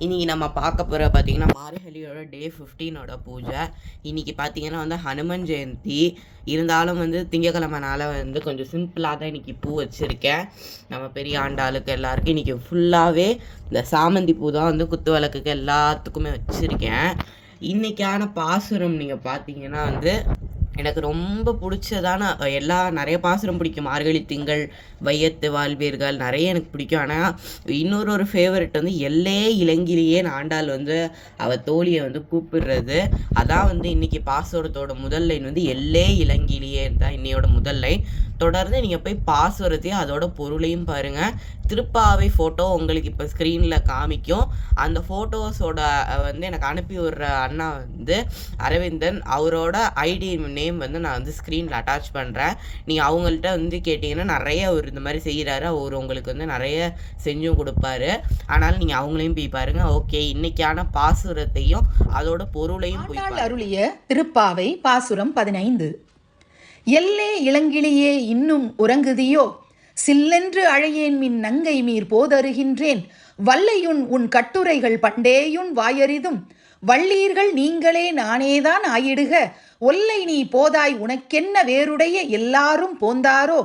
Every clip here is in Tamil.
இன்றைக்கி நம்ம பார்க்க போகிற பார்த்திங்கன்னா மார்கழியோட டே 15ஓட பூஜை. இன்றைக்கி பார்த்திங்கன்னா வந்து ஹனுமன் ஜெயந்தி இருந்தாலும் வந்து திங்கக்கிழமைனால வந்து கொஞ்சம் சிம்பிளாக தான் இன்றைக்கி பூ வச்சுருக்கேன். நம்ம பெரிய ஆண்டாளுக்கு எல்லாருக்கும் இன்றைக்கி ஃபுல்லாகவே இந்த சாமந்தி பூ தான் வந்து குத்து விளக்குக்கு எல்லாத்துக்குமே வச்சுருக்கேன். இன்றைக்கான பாசுரம் நீங்கள் பார்த்தீங்கன்னா வந்து எனக்கு ரொம்ப பிடிச்சதான நிறைய பாசுரம் பிடிக்கும். மார்கழி திங்கள் வையத்து வாழ்வீர்கள் நிறைய எனக்கு பிடிக்கும். ஆனால் இன்னொரு ஃபேவரட் வந்து எல்லே இளங்கிலேயே ஆண்டாள் வந்து அவள் தோழியை வந்து கூப்பிடுறது. அதான் வந்து இன்றைக்கி பாசுரத்தோட முதல் லைன் வந்து எல்லே இளங்கிலேயே தான் இன்னையோட முதல் லைன். தொடர்ந்து நீங்கள் போய் பாசுரத்தையும் அதோட பொருளையும் பாருங்கள். திருப்பாவை ஃபோட்டோ உங்களுக்கு இப்போ ஸ்க்ரீனில் காமிக்கும். அந்த ஃபோட்டோஸோட வந்து எனக்கு அனுப்பி விடுற அண்ணா வந்து அரவிந்தன், அவரோட ஐடி நேம் வந்து நான் வந்து ஸ்க்ரீனில் அட்டாச் பண்ணுறேன். நீங்கள் அவங்கள்ட்ட வந்து கேட்டிங்கன்னா நிறைய அவர் இந்த மாதிரி செய்கிறாரு. அவர் உங்களுக்கு வந்து நிறைய செஞ்சும் கொடுப்பாரு. ஆனாலும் நீங்கள் அவங்களையும் போய் பாருங்கள். ஓகே, இன்னைக்கான பாசுரத்தையும் அதோட பொருளையும் போய் அருளிய திருப்பாவை பாசுரம் 15. எல்லே இளங்கிளியே இன்னும் உறங்குதியோ, சில்லென்று அழையேன் மின் நங்கை மீர் போதருகின்றேன், வல்லையுன் உன் கட்டுரைகள் பண்டேயுன் வாயறிதும், வள்ளீர்கள் நீங்களே நானேதான் ஆயிடுக, ஒல்லை நீ போதாய் உனக்கென்ன வேறுடைய எல்லாரும் போந்தாரோ,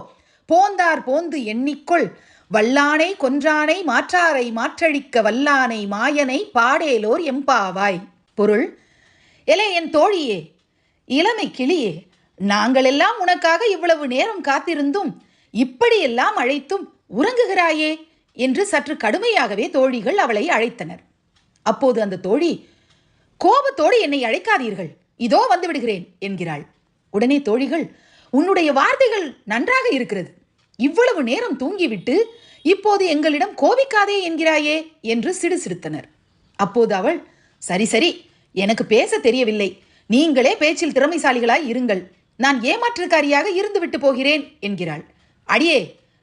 போந்தார் போந்து எண்ணிக்கொள், வல்லானை கொன்றானை மாற்றாரை மாற்றழிக்க வல்லானை மாயனை பாடேலோர் எம்பாவாய். பொருள்: எலே என் தோழியே, இளமை கிளியே, நாங்களெல்லாம் உனக்காக இவ்வளவு நேரம் காத்திருந்தும் இப்படியெல்லாம் அழைத்தும் உறங்குகிறாயே என்று சற்று கடுமையாகவே தோழிகள் அவளை அழைத்தனர். அப்போது அந்த தோழி, கோபத்தோடு என்னை அழைக்காதீர்கள், இதோ வந்து விடுகிறேன் என்கிறாள். உடனே தோழிகள், உன்னுடைய வார்த்தைகள் நன்றாக இருக்கிறது, இவ்வளவு நேரம் தூங்கிவிட்டு இப்போது எங்களிடம் கோபிக்காதே என்கிறாயே என்று சிடுசிடுத்தனர். அப்போது அவள், சரி சரி, எனக்கு பேச தெரியவில்லை, நீங்களே பேச்சில் திறமைசாலிகளாய் இருங்கள், நான் ஏமாற்றுக்காரியாக இருந்துவிட்டு போகிறேன் என்கிறாள். அடியே,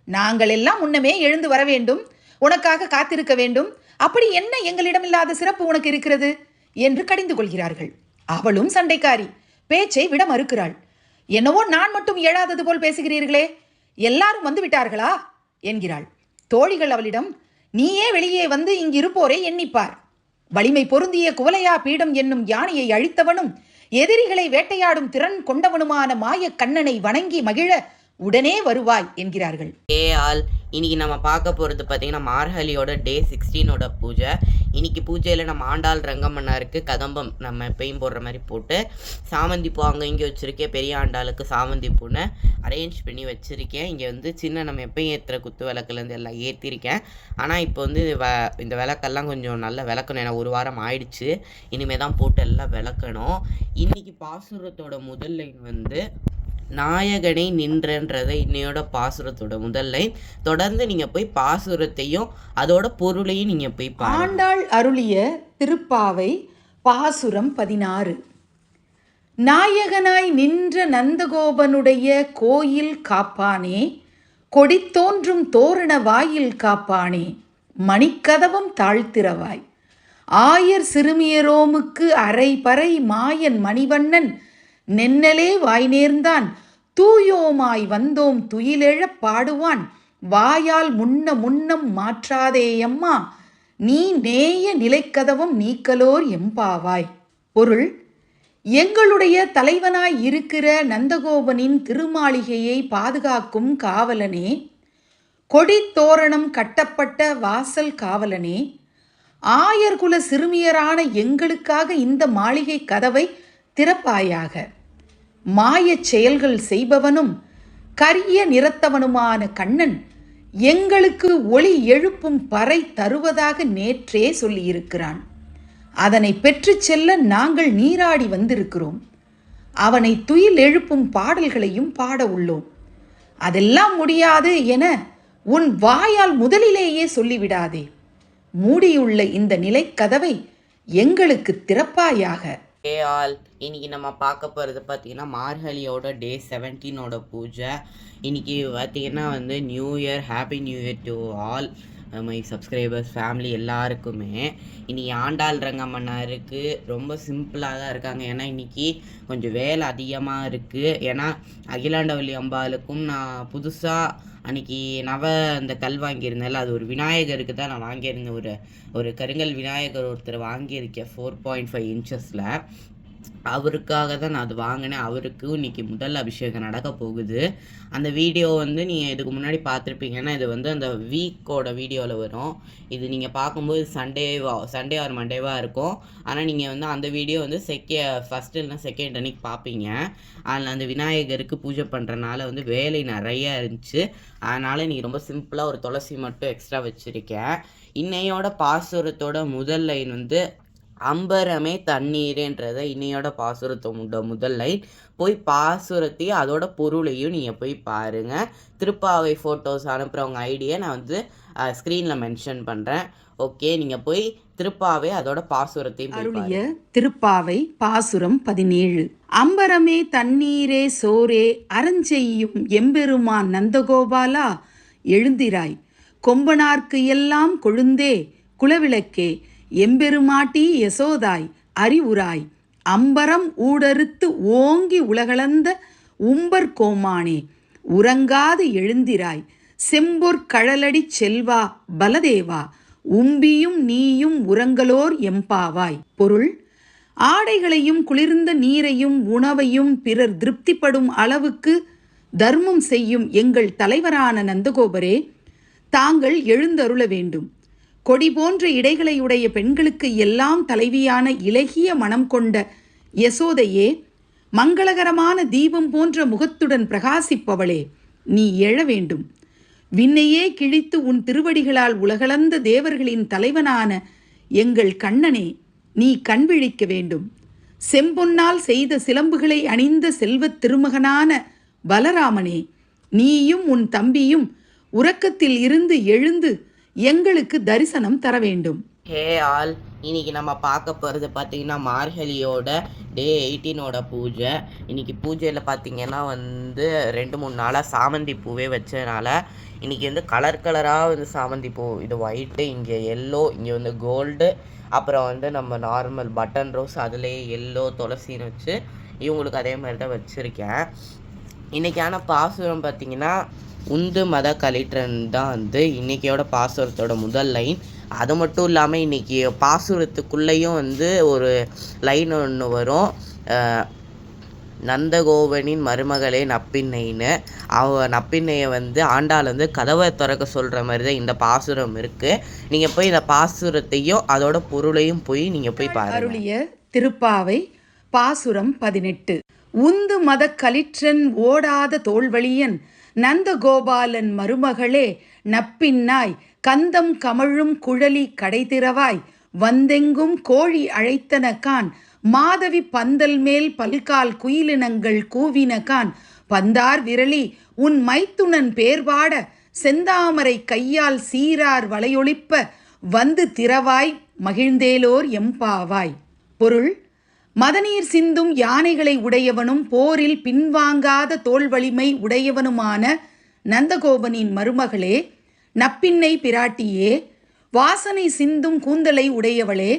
நாங்கள் எல்லாம் முன்னமே எழுந்து வர வேண்டும், உனக்காக காத்திருக்க வேண்டும், அப்படி என்ன எங்களிடமில்லாத சிறப்பு உனக்கு இருக்கிறது என்று கடிந்து கொள்கிறார்கள். அவளும் சண்டைக்காரி, பேச்சை விட மறுக்கிறாள். என்னவோ நான் மட்டும் எழாதது போல் பேசுகிறீர்களே, எல்லாரும் வந்து விட்டார்களா என்கிறாள். தோழிகள் அவளிடம், நீயே வெளியே வந்து இங்கிருப்போரை எண்ணிப்பார், வலிமை பொருந்திய குவலையா பீடம் என்னும் யானையை அழித்தவனும் எதிரிகளை வேட்டையாடும் திறன் கொண்டவனுமான மாய கண்ணனை வணங்கி மகிழ உடனே வருவாய் என்கிறார்கள். இன்னைக்கு நம்ம பார்க்க போகிறது பார்த்தீங்கன்னா மார்கழியோட டே 16ஓட பூஜை. இன்னைக்கு பூஜையில் நம்ம ஆண்டாள் ரங்கம்மன்னாருக்கு கதம்பம் நம்ம எப்பயும் போடுற மாதிரி போட்டு சாமந்தி பூ அங்கே இங்கே வச்சுருக்கேன். பெரிய ஆண்டாளுக்கு சாமந்தி பூனை அரேஞ்ச் பண்ணி வச்சுருக்கேன். இங்கே வந்து சின்ன நம்ம எப்பயும் ஏற்றுற குத்து விளக்குலேருந்து எல்லாம் ஏற்றிருக்கேன். ஆனால் இப்போ வந்து இந்த விளக்கெல்லாம் கொஞ்சம் நல்லா விளக்கணும். ஏன்னா ஒரு வாரம் ஆயிடுச்சு, இனிமேல் தான் போட்டு எல்லாம் விளக்கணும். இன்றைக்கி பாசுரத்தோட முதல் லைன் வந்து நாயகனை நின்றன்றதை இன்னையோட பாசுரத்தோட முதல் லைன். தொடர்ந்து நீங்க போய் பாசுரத்தையும் அதோட பொருளையும் நீங்க போய் ஆண்டாள் அருளிய திருப்பாவை பாசுரம் 16. நாயகனாய் நின்ற நந்தகோபனுடைய கோயில் காப்பானே, கொடித்தோன்றும் தோரண வாயில் காப்பானே, மணிக்கதவம் தாழ்த்திரவாய், ஆயர் சிறுமியரோமுக்கு அரை பறை மாயன் மணிவண்ணன் நென்னலே வாய் நேர்ந்தான், தூயோமாய் வந்தோம் துயிலெழப் பாடுவான், வாயால் முன்னம் மாற்றாதேயம்மா, நீ நேய நிலைக்கதவும் நீக்கலோர் எம்பாவாய். பொருள்: எங்களுடைய தலைவனாய் இருக்கிற நந்தகோபனின் திருமாளிகையை பாதுகாக்கும் காவலனே, கொடி தோரணம் கட்டப்பட்ட வாசல் காவலனே, ஆயர்குல சிறுமியரான எங்களுக்காக இந்த மாளிகை கதவை திறப்பாயாக. மாயச் செயல்கள் செய்பவனும் கரிய நிறத்தவனுமான கண்ணன் எங்களுக்கு ஒளி எழுப்பும் பறை தருவதாக நேற்றே சொல்லியிருக்கிறான். அதனை பெற்று செல்ல நாங்கள் நீராடி வந்திருக்கிறோம். அவனை துயில் எழுப்பும் பாடல்களையும் பாட உள்ளோம். அதெல்லாம் முடியாது என உன் வாயால் முதலிலேயே சொல்லிவிடாதே. மூடியுள்ள இந்த நிலைக்கதவை எங்களுக்கு திறப்பாயாக. இன்னைக்கு நம்ம பார்க்க போகிறது பார்த்தீங்கன்னா மார்கழியோட டே 17ஓட பூஜை. இன்னைக்கு பார்த்தீங்கன்னா வந்து new year, happy new year to all. My subscribers family எல்லாருக்குமே. இன்றைக்கி ஆண்டாள் ரங்கம்மன்னாருக்கு ரொம்ப சிம்பிளாக தான் இருக்காங்க. ஏன்னா இன்றைக்கி கொஞ்சம் வேலை அதிகமாக இருக்குது. ஏன்னா அகிலாண்டவல்லி அம்பாளுக்கும் நான் புதுசாக அன்றைக்கி இந்த கல் வாங்கியிருந்தேன்ல, அது ஒரு விநாயகருக்கு தான் நான் வாங்கியிருந்தேன். ஒரு கருங்கல் விநாயகர் ஒருத்தர் வாங்கியிருக்கேன் 4.5 இன்ச்சஸில். அவருக்காக தான் நான் அது வாங்கினேன். அவருக்கு இன்றைக்கி முதல் அபிஷேகம் நடக்க போகுது. அந்த வீடியோ நீங்கள் இதுக்கு முன்னாடி பார்த்துருப்பீங்கன்னா, இது அந்த வீக்கோட வீடியோவில் வரும். இது நீங்கள் பார்க்கும்போது சண்டே ஆர் மண்டேவாக இருக்கும். ஆனால் நீங்கள் அந்த வீடியோ ஃபஸ்ட்டு இல்லைனா செகண்ட் அன்றைக்கி பார்ப்பீங்க. அதில் அந்த விநாயகருக்கு பூஜை பண்ணுறனால வேலை நிறையா இருந்துச்சு. அதனால் இன்றைக்கி ரொம்ப சிம்பிளாக ஒரு துளசி மட்டும் எக்ஸ்ட்ரா வச்சுருக்கேன். இன்னையோட பாசுரத்தோட முதல் லைன் அம்பரமே தண்ணீரேன்றதை இன்னையோட பாசுரத்தோட முதல் லைன். போய் பாசுரத்தையும் அதோட பொருளையும் நீங்கள் போய் பாருங்கள். திருப்பாவை ஃபோட்டோஸ் அனுப்புகிறவங்க ஐடியை நான் ஸ்க்ரீனில் மென்ஷன் பண்ணுறேன். ஓகே, நீங்கள் போய் திருப்பாவை அதோட பாசுரத்தையும் அருளிய திருப்பாவை பாசுரம் 17. அம்பரமே தண்ணீரே சோரே அறஞ்செய்யும் எம்பெருமான் நந்தகோபாலா எழுந்திராய், கொம்பனார்க்கு எல்லாம் கொழுந்தே குலவிளக்கே எம்பெருமாட்டி யசோதாய் அறிவுராய், அம்பரம் ஊடறுத்து ஓங்கி உலகளந்த உம்பர் கோமானே உறங்காது எழுந்திராய், செம்பொற் கழலடி செல்வா பலதேவா உம்பியும் நீயும் உறங்கலோர் எம்பாவாய். பொருள்: ஆடைகளையும் குளிர்ந்த நீரையும் உணவையும் பிறர் திருப்திப்படும் அளவுக்கு தர்மம் செய்யும் எங்கள் தலைவரான நந்தகோபரே, தாங்கள் எழுந்தருள வேண்டும். கொடி போன்ற இடைகளையுடைய பெண்களுக்கு எல்லாம் தலைவியான இலகிய மனம் கொண்ட யசோதையே, மங்களகரமான தீபம் போன்ற முகத்துடன் பிரகாசிப்பவளே, நீ எழ வேண்டும். விண்ணையே கிழித்து உன் திருவடிகளால் உலகளந்த தேவர்களின் தலைவனான எங்கள் கண்ணனே, நீ கண்விழிக்க வேண்டும். செம்பொன்னால் செய்த சிலம்புகளை அணிந்த செல்வத் திருமகனான பலராமனே, நீயும் உன் தம்பியும் உறக்கத்தில் இருந்து எழுந்து எங்களுக்கு தரிசனம் தர வேண்டும். ஹே ஆல், இன்னைக்கு நம்ம பார்க்க போகிறது பார்த்தீங்கன்னா மார்கழியோட டே 18ஓட பூஜை. இன்னைக்கு பூஜையில் பார்த்தீங்கன்னா 2-3 நாளாக சாமந்தி பூவே வச்சதுனால இன்னைக்கு கலர் கலராக சாமந்தி பூ, இது ஒயிட்டு, இங்கே எல்லோ, இங்கே கோல்டு, அப்புறம் நம்ம நார்மல் பட்டன் ரோஸ், அதுலேயே எல்லோ துளசின்னு வச்சு இவங்களுக்கு அதே மாதிரி தான் வச்சுருக்கேன். இன்றைக்கான பாசுரம் பார்த்திங்கன்னா உந்து மத கலிற்றன் தான் இன்றைக்கியோட பாசுரத்தோட முதல் லைன். அது மட்டும் இல்லாமல் இன்றைக்கி பாசுரத்துக்குள்ளேயும் ஒரு லைன் ஒன்று வரும். நந்தகோபனின் மருமகளே நப்பின்னைன்னு, நப்பின்னையை ஆண்டாள் கதவை திறக்க சொல்கிற மாதிரி தான் இந்த பாசுரம் இருக்குது. நீங்கள் போய் இந்த பாசுரத்தையும் அதோட பொருளையும் போய் நீங்கள் போய் பாருங்க. அருளிய திருப்பாவை பாசுரம் 18. உந்து மத கலிற்றன் ஓடாத தோல்வழியன் நந்தகோபாலன் மருமகளே நப்பின்னாய், கந்தம் கமழும் குழலி கடைதிரவாய், வந்தெங்கும் கோழி அழைத்தனகான், மாதவி பந்தல் மேல் பல்கால் குயிலினங்கள் கூவினகான், பந்தார் விரலி உன் மைத்துனன் பேர்பாட, செந்தாமரை கையால் சீரார் வளையொளிப்ப, வந்து திரவாய் மகிழ்ந்தேலோர் எம்பாவாய். பொருள்: மதநீர் சிந்தும் யானைகளை உடையவனும் போரில் பின்வாங்காத தோல் வலிமை உடையவனுமான நந்தகோபனின் மருமகளே, நப்பின்னை பிராட்டியே, வாசனை சிந்தும் கூந்தலை உடையவளே,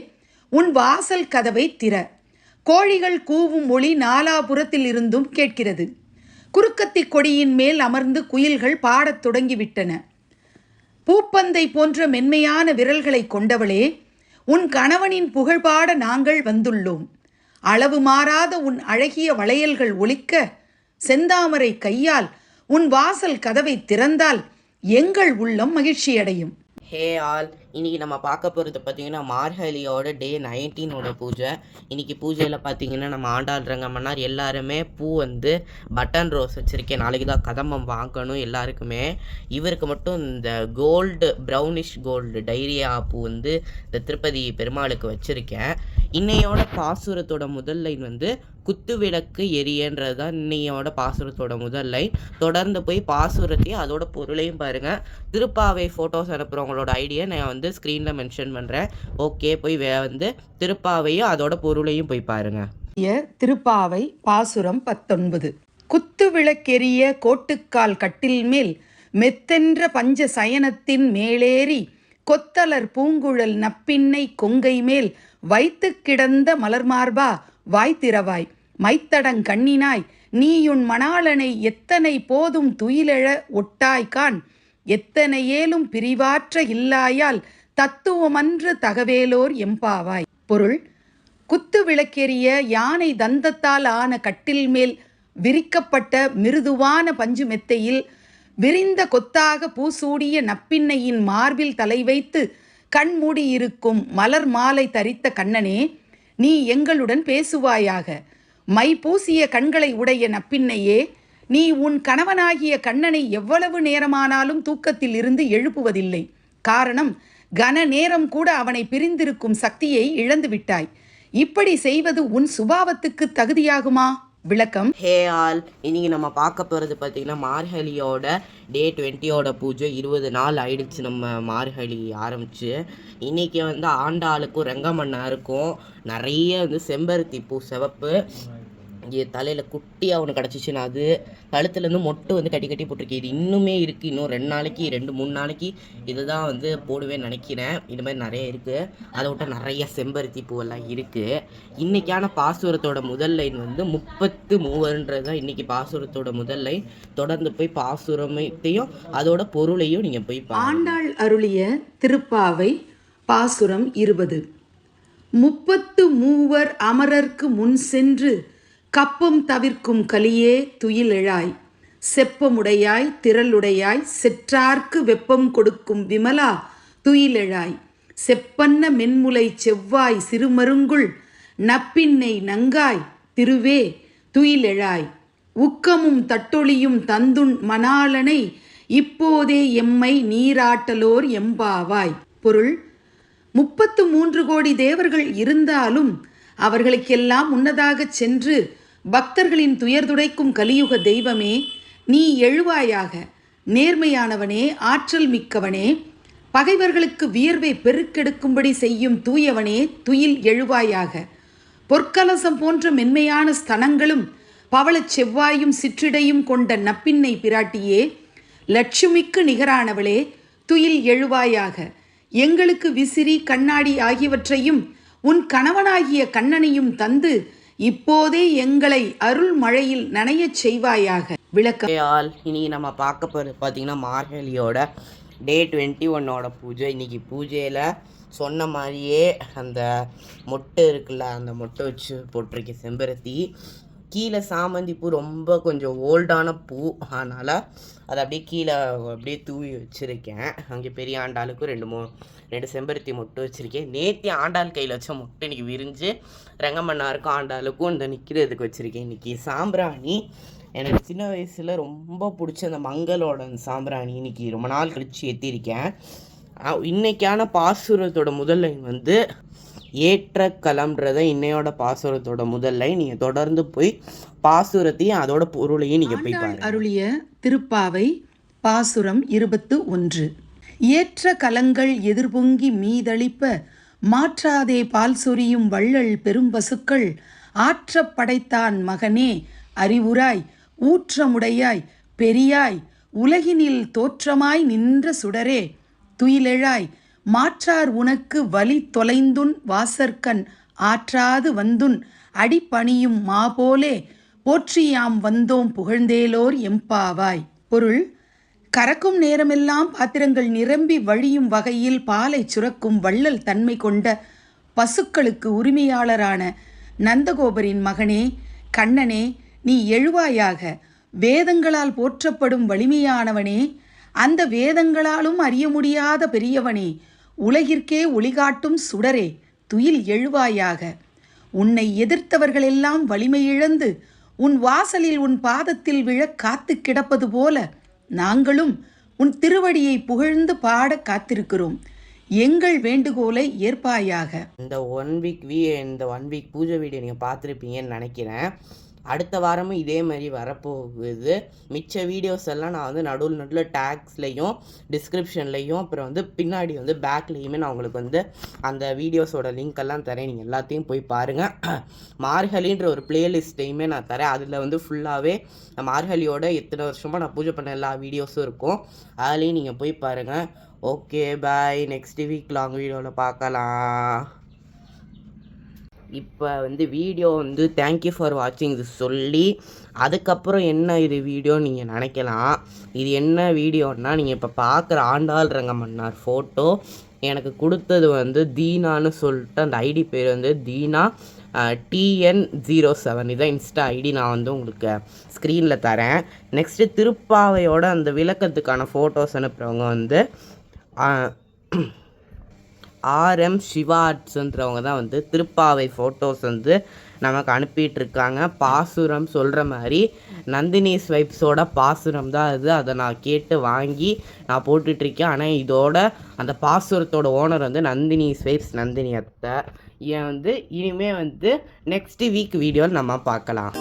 உன் வாசல் கதவை திற. கோழிகள் கூவும் ஒளி நாலாபுரத்தில் இருந்தும் கேட்கிறது. குறுக்கத்தி கொடியின் மேல் அமர்ந்து குயில்கள் பாடத் தொடங்கிவிட்டன. பூப்பந்தை போன்ற மென்மையான விரல்களை கொண்டவளே, உன் கணவனின் புகழ்பாட நாங்கள் வந்துள்ளோம். அளவு மாறாத உன் அழகிய வளையல்கள் ஒலிக்க, செந்தாமரை கையால் உன் வாசல் கதவை திறந்தால் எங்கள் உள்ளம் மகிழ்ச்சியடையும். ஹே ஆல், இன்றைக்கி நம்ம பார்க்க போகிறது பார்த்திங்கன்னா மார்கழியோட டே 19ஓட பூஜை. இன்றைக்கி பூஜையில் பார்த்திங்கன்னா நம்ம ஆண்டாள் ரங்கம்மன்னார் எல்லாருமே பூ பட்டன் ரோஸ் வச்சுருக்கேன். நாளைக்கு தான் கதம்பம் வாங்கணும் எல்லாருக்குமே. இவருக்கு மட்டும் இந்த கோல்டு ப்ரௌனிஷ் கோல்டு டைரியா பூ இந்த திருப்பதி பெருமாளுக்கு வச்சுருக்கேன். இன்னையோட பாசுரத்தோட முதல் லைன் குத்து விளக்கு எரியன்றது தான் இன்னையோட பாசுரத்தோட முதல் லைன். தொடர்ந்து போய் பாசுரத்தையும் அதோட பொருளையும் பாருங்கள். திருப்பாவை ஃபோட்டோஸ் அனுப்புகிறவங்களோட ஐடியா நான் ஸ்க்ரீனில் மென்ஷன் பண்ணுறேன். ஓகே, போய் திருப்பாவையும் அதோட பொருளையும் போய் பாருங்கள். திருப்பாவை பாசுரம் 19. குத்து விளக்கெரிய கோட்டுக்கால் கட்டில் மேல் மெத்தென்ற பஞ்ச சயனத்தின் மேலேறி கொத்தலர் பூங்குழல் நப்பின்னை கொங்கை மேல் வைத்து கிடந்த மலர்மார்பா வாய்த்திரவாய் மைத்தடங் கண்ணினாய் நீயுன் மணாளனை எத்தனை போதும் துயிலெழ ஒட்டாய்கான் எத்தனை ஏலும் பிரிவாற்ற இல்லாயால் தத்துவமன்று தகவேலோர் எம்பாவாய். பொருள்: குத்து விளக்கெரிய யானை தந்தத்தால் ஆன கட்டில் மேல் விரிக்கப்பட்ட மிருதுவான பஞ்சு மெத்தையில் விரிந்த கொத்தாக பூசூடிய நப்பின்னையின் மார்பில் தலை வைத்து கண்மூடியிருக்கும் மலர் மாலை தரித்த கண்ணனே, நீ எங்களுடன் பேசுவாயாக. மை பூசிய கண்களை உடைய நப்பின்னையே, நீ உன் கணவனாகிய கண்ணனை எவ்வளவு நேரமானாலும் தூக்கத்தில் இருந்து எழுப்புவதில்லை. காரணம், கன நேரம் கூட அவனை பிரிந்திருக்கும் சக்தியை இழந்து விட்டாய். இப்படி செய்வது உன் சுபாவத்துக்கு தகுதியாகுமா? விளக்கம். ஹே ஆல், இன்னைக்கு நம்ம பார்க்க போகிறது பார்த்தீங்கன்னா மார்கழியோட டே 20 பூஜை. 20 நாள் ஆயிடுச்சு நம்ம மார்கழி ஆரம்பிச்சு. இன்றைக்கி ஆண்டாளுக்கும் ரெங்கமன்னாருக்கும் நிறைய செம்பருத்தி பூ சிவப்பு இங்கே தலையில் குட்டியாக ஒன்று கிடச்சிச்சு. நான் அது கழுத்துலேருந்து மொட்டு கட்டி கட்டி போட்டிருக்கேன். இது இன்னுமே இருக்குது. இன்னும் 2 நாளைக்கு 2-3 நாளைக்கு இதுதான் போடுவேன்னு நினைக்கிறேன். இது மாதிரி நிறைய இருக்குது. அதை விட்ட நிறைய செம்பருத்தி பூவெல்லாம் இருக்குது. இன்றைக்கான பாசுரத்தோட முதல் லைன் 33 தான் இன்றைக்கி பாசுரத்தோட முதல் லைன். தொடர்ந்து போய் பாசுரத்தையும் அதோட பொருளையும் நீங்கள் போய் ஆண்டாள் அருளிய திருப்பாவை பாசுரம் 20. 33 அமரர்க்கு முன் சென்று கப்பம் தவிர்க்கும் கலியே துயிலெழாய் செப்பமுடையாய் திரளுடையாய் செற்றார்க்கு வெப்பம் கொடுக்கும் விமலா துயிலெழாய் செப்பன்ன மென்முலை செவ்வாய் சிறுமருங்குள் நப்பின்னை நங்காய் திருவே துயிலெழாய் உக்கமும் தட்டொளியும் தந்துன் மணாளனை இப்போதே எம்மை நீராட்டலோர் எம்பாவாய். பொருள்: 33 கோடி தேவர்கள் இருந்தாலும் அவர்களுக்கெல்லாம் முன்னதாகச் சென்று பக்தர்களின் துயர்துடைக்கும் கலியுக தெய்வமே, நீ எழுவாயாக. நேர்மையானவனே, ஆற்றல் மிக்கவனே, பகைவர்களுக்கு வியர்வை பெருக்கெடுக்கும்படி செய்யும் தூயவனே, துயில் எழுவாயாக. பொற்கலசம் போன்ற மென்மையான ஸ்தனங்களும் பவளச் செவ்வாயும் சிற்றிடையும் கொண்ட நப்பின்னை பிராட்டியே, லட்சுமிக்கு நிகரானவளே, துயில் எழுவாயாக. எங்களுக்கு விசிறி கண்ணாடி ஆகியவற்றையும் உன் கணவனாகிய கண்ணனையும் தந்து இப்போதே எங்களை அருள் மழையில் நனையச் செய்வாயாக. விளக்கம். இன்னைக்கு நம்ம பார்க்க போகிறது பார்த்தீங்கன்னா மார்கழியோட டே 21 பூஜை. இன்னைக்கு பூஜையில் சொன்ன மாதிரியே அந்த மொட்டை இருக்குல்ல, அந்த மொட்டை வச்சு போட்டிருக்கேன் செம்பருத்தி. கீழே சாமந்தி பூ ரொம்ப கொஞ்சம் ஓல்டான பூ, அதனால் அதை அப்படியே கீழே அப்படியே தூவி வச்சுருக்கேன். அங்கே பெரிய ஆண்டாளுக்கும் 2 செம்பருத்தி மொட்டு வச்சுருக்கேன். நேற்று ஆண்டாள் கையில் வச்ச மொட்டை இன்றைக்கி விரிஞ்சு ரெங்கமன்னாருக்கும் ஆண்டாளுக்கும் இந்த நிற்கிறதுக்கு வச்சுருக்கேன். இன்றைக்கி சாம்பிராணி எனக்கு சின்ன வயசில் ரொம்ப பிடிச்ச அந்த மங்களோட சாம்பிராணி இன்றைக்கி ரொம்ப நாள் கழித்து ஏற்றிருக்கேன். இன்றைக்கான பாசுரத்தோட முதல் லைன் ஏற்ற கலம்ன்றத இன்னையோட பாசுரத்தோட முதல் லைன். நீங்கள் தொடர்ந்து போய் பாசுரத்தையும் அதோட பொருளையும் நீங்கள் போய் பாருங்க. அருளிய திருப்பாவை பாசுரம் 21. ஏற்ற கலங்கள் எதிர்பொங்கி மீதளிப்ப மாற்றாதே பால் சொரியும் வள்ளல் பெரும்பசுக்கள் ஆற்ற படைத்தான் மகனே அறிவுராய் ஊற்றமுடையாய் பெரியாய் உலகினில் தோற்றமாய் நின்ற சுடரே துயிலெழாய் மாற்றார் உனக்கு வலி தொலைந்துன் வாசற்கண் ஆற்றாது வந்துன் அடிப்பணியும் மாபோலே போற்றியாம் வந்தோம் புகழ்ந்தேலோர் எம்பாவாய். பொருள்: கறக்கும் நேரமெல்லாம் பாத்திரங்கள் நிரம்பி வழியும் வகையில் பாலை சுரக்கும் வள்ளல் தன்மை கொண்ட பசுக்களுக்கு உரிமையாளரான நந்தகோபரின் மகனே, கண்ணனே, நீ எழுவாயாக. வேதங்களால் போற்றப்படும் வலிமையானவனே, அந்த வேதங்களாலும் அறிய முடியாத பெரியவனே, உலகிற்கே ஒளிகாட்டும் சுடரே, துயில் எழுவாயாக. உன்னை எதிர்த்தவர்களெல்லாம் வலிமையிழந்து உன் வாசலில் உன் பாதத்தில் விழ காத்து கிடப்பது போல நாங்களும் உன் திருவடியை புகழ்ந்து பாட காத்திருக்கிறோம். எங்கள் வேண்டுகோளை ஏற்பாயாக. இந்த ஒன் வீக் பூஜை வீடியோ நீங்கள் பார்த்துருப்பீங்கன்னு நினைக்கிறேன். அடுத்த வாரமும் இதே மாதிரி வரப்போகுது. மிச்ச வீடியோஸ் எல்லாம் நான் வந்து நடுவில் டேக்ஸ்லையும் டிஸ்கிரிப்ஷன்லையும் அப்புறம் வந்து பின்னாடி வந்து பேக்லேயுமே நான் உங்களுக்கு வந்து அந்த வீடியோஸோட லிங்க் எல்லாம் தரேன். நீங்கள் எல்லாத்தையும் போய் பாருங்கள். மார்கழின்ற ஒரு பிளேலிஸ்ட்டையுமே நான் தரேன். அதில் வந்து ஃபுல்லாகவே மார்கழியோட எத்தனை வருஷமாக நான் பூஜை பண்ண எல்லா வீடியோஸும் இருக்கும். அதுலேயும் நீங்கள் போய் பாருங்கள். Okay bye. Next week long வீடியோவில் பார்க்கலாம். இப்போ வந்து வீடியோ வந்து தேங்க்யூ ஃபார் வாட்சிங் இது சொல்லி அதுக்கப்புறம் என்ன இது வீடியோ நீங்கள் நினைக்கலாம். இது என்ன வீடியோன்னா, நீங்கள் இப்போ பார்க்குற ஆண்டாள் ரங்கமன்னார் ஃபோட்டோ எனக்கு கொடுத்தது வந்து தீனான்னு சொல்லிட்டு, அந்த ஐடி பேர் வந்து தீனா TN07. இதான் இன்ஸ்டா ஐடி. நான் வந்து உங்களுக்கு ஸ்க்ரீனில் தரேன். நெக்ஸ்ட்டு திருப்பாவையோட அந்த விளக்கத்துக்கான ஃபோட்டோஸ் அனுப்புகிறவங்க வந்து RM சிவார்ட்ஸுன்றவங்க தான் வந்து திருப்பாவை ஃபோட்டோஸ் வந்து நமக்கு அனுப்பிட்டுருக்காங்க. பாசுரம் சொல்கிற மாதிரி நந்தினி ஸ்வைப்ஸோட பாசுரம் தான் அது. அதை நான் கேட்டு வாங்கி நான் போட்டுட்ருக்கேன். ஆனால் இதோட அந்த பாசுரத்தோட ஓனர் வந்து நந்தினி ஸ்வைப்ஸ், நந்தினி அத்தை. ஏன் வந்து இனிமேல் வந்து நெக்ஸ்ட் வீக் வீடியோவில் நம்ம பார்க்கலாம்.